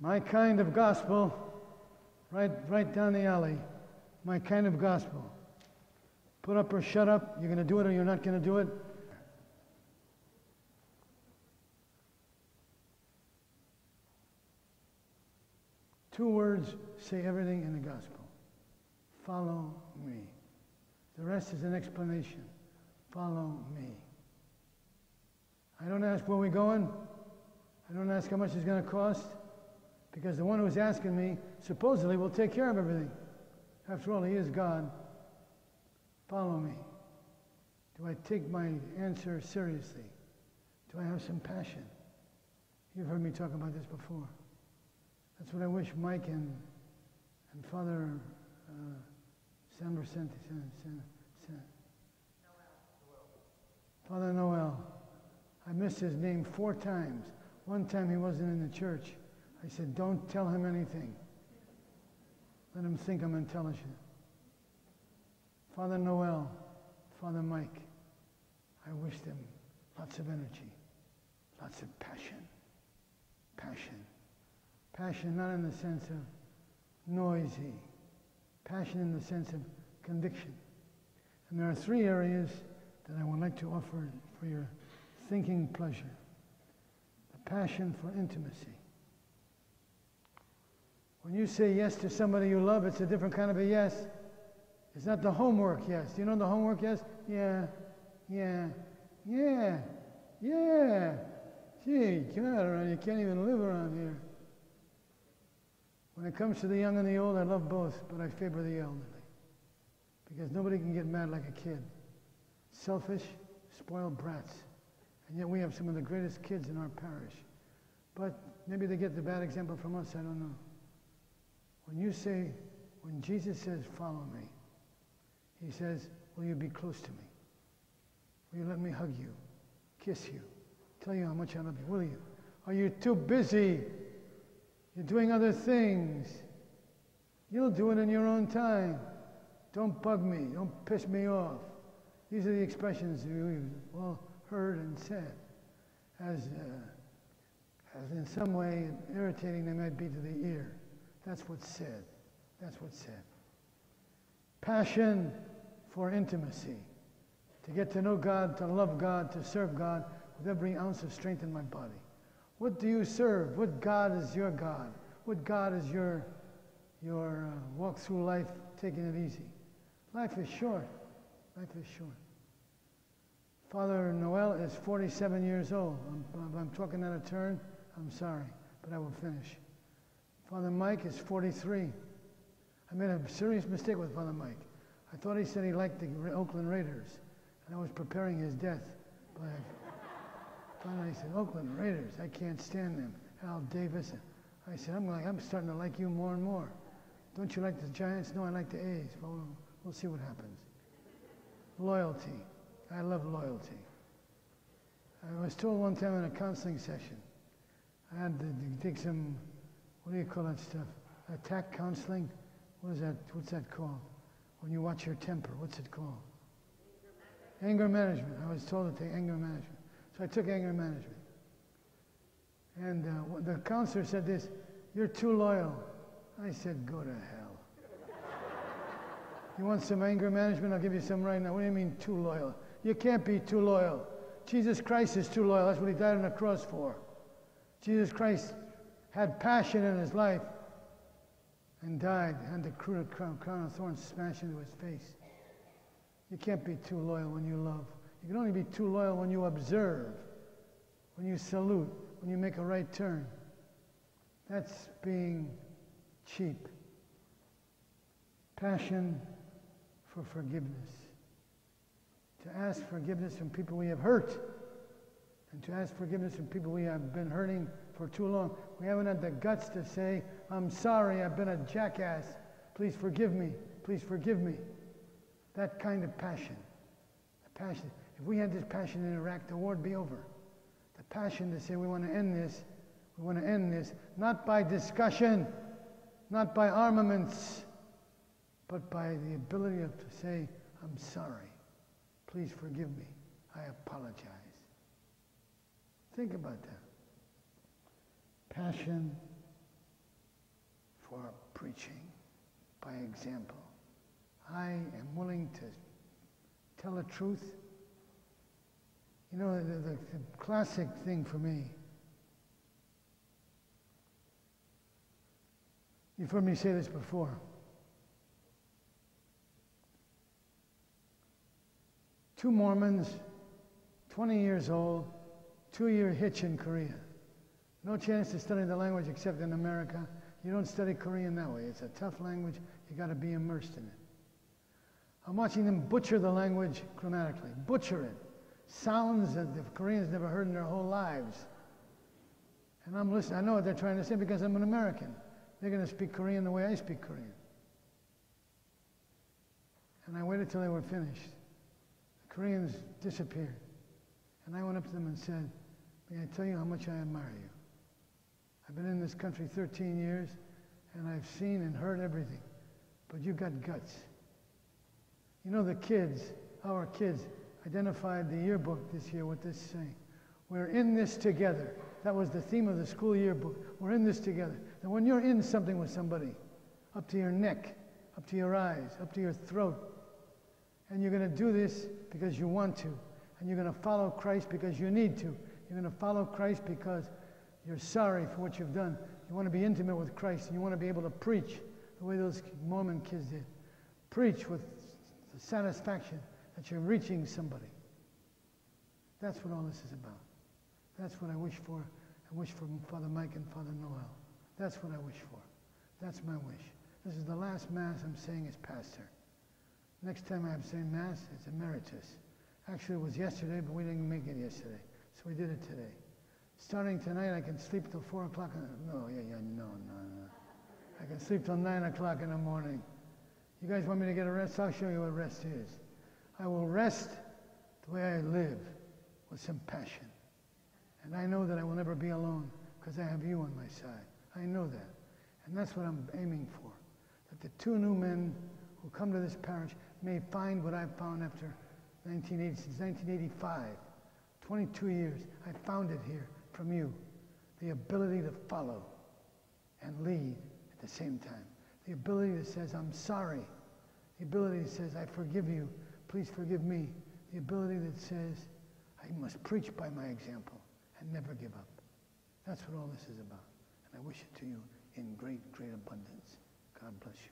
My kind of gospel, right down the alley. My kind of gospel. Put up or shut up. You're going to do it or you're not going to do it. Two words say everything in the gospel. Follow me. The rest is an explanation. Follow me. I don't ask where we're going. I don't ask how much it's going to cost. Because the one who's asking me supposedly will take care of everything. After all, he is God. Follow me. Do I take my answer seriously? Do I have some passion? You've heard me talk about this before. That's what I wish Mike and Father San Vicente, Father Noel. I missed his name 4 times. One time he wasn't in the church. I said, don't tell him anything. Let him think I'm intelligent. Father Noel, Father Mike, I wish them lots of energy, lots of passion. Passion. Passion not in the sense of noisy. Passion in the sense of conviction. And there are 3 areas that I would like to offer for your thinking pleasure. The passion for intimacy. When you say yes to somebody you love, it's a different kind of a yes. It's not the homework yes. Do you know the homework yes? Yeah. Gee, God, you can't even live around here. When it comes to the young and the old, I love both, but I favor the elderly. Because nobody can get mad like a kid. Selfish, spoiled brats. And yet we have some of the greatest kids in our parish. But maybe they get the bad example from us, I don't know. When Jesus says, follow me, he says, will you be close to me? Will you let me hug you, kiss you, tell you how much I love you? Will you? Are you too busy? You're doing other things. You'll do it in your own time. Don't bug me. Don't piss me off. These are the expressions we've all heard and said, as in some way irritating they might be to the ear. That's what's said. That's what's said. Passion for intimacy. To get to know God, to love God, to serve God with every ounce of strength in my body. What do you serve? What God is your God? What God is your walk through life taking it easy? Life is short. Life is short. Father Noel is 47 years old. I'm talking out of turn. I'm sorry, but I will finish. Father Mike is 43. I made a serious mistake with Father Mike. I thought he said he liked the Oakland Raiders, and I was preparing his death. But finally he said, Oakland Raiders, I can't stand them. Al Davis. I said, I'm starting to like you more and more. Don't you like the Giants? No, I like the A's. Well, we'll see what happens. Loyalty. I love loyalty. I was told one time in a counseling session, I had to take some, what do you call that stuff? Attack counseling? What is that? What's that called? When you watch your temper, what's it called? Anger management. I was told to take anger management. So I took anger management. And the counselor said this, you're too loyal. I said, go to hell. You want some anger management? I'll give you some right now. What do you mean too loyal? You can't be too loyal. Jesus Christ is too loyal. That's what he died on the cross for. Jesus Christ had passion in his life and died, had the crown of thorns smashed into his face. You can't be too loyal when you love. You can only be too loyal when you observe, when you salute, when you make a right turn. That's being cheap. Passion for forgiveness. To ask forgiveness from people we have hurt, and to ask forgiveness from people we have been hurting for too long. We haven't had the guts to say, I'm sorry, I've been a jackass. Please forgive me. Please forgive me. That kind of passion. The passion. If we had this passion in Iraq, the war would be over. The passion to say we want to end this. We want to end this, not by discussion, not by armaments, but by the ability to say, I'm sorry. Please forgive me. I apologize. Think about that. Passion for preaching by example. I am willing to tell the truth. You know, the classic thing for me, you've heard me say this before. Two Mormons, 20 years old, 2-year hitch in Korea. No chance to study the language except in America. You don't study Korean that way. It's a tough language. You got to be immersed in it. I'm watching them butcher the language grammatically. Butcher it. Sounds that the Koreans never heard in their whole lives. And I'm listening. I know what they're trying to say because I'm an American. They're going to speak Korean the way I speak Korean. And I waited till they were finished. The Koreans disappeared. And I went up to them and said, may I tell you how much I admire you? I've been in this country 13 years, and I've seen and heard everything. But you got guts. You know, the kids, our kids, identified the yearbook this year with this saying. We're in this together. That was the theme of the school yearbook. We're in this together. And when you're in something with somebody, up to your neck, up to your eyes, up to your throat, and you're going to do this because you want to, and you're going to follow Christ because you need to. You're going to follow Christ because you're sorry for what you've done. You want to be intimate with Christ, and you want to be able to preach the way those Mormon kids did. Preach with the satisfaction that you're reaching somebody. That's what all this is about. That's what I wish for. I wish for Father Mike and Father Noel. That's what I wish for. That's my wish. This is the last Mass I'm saying as pastor. Next time I'm saying Mass, it's emeritus. Actually, it was yesterday, but we didn't make it yesterday. So we did it today. Starting tonight, I can sleep till 4 o'clock. No. I can sleep till 9 o'clock in the morning. You guys want me to get a rest? I'll show you what rest is. I will rest the way I live, with some passion. And I know that I will never be alone because I have you on my side. I know that. And that's what I'm aiming for. That the 2 new men who come to this parish may find what I've found after since 1985. 22 years. I found it here from you. The ability to follow and lead at the same time. The ability that says, I'm sorry. The ability that says, I forgive you. Please forgive me. The ability that says, I must preach by my example and never give up. That's what all this is about. And I wish it to you in great, great abundance. God bless you.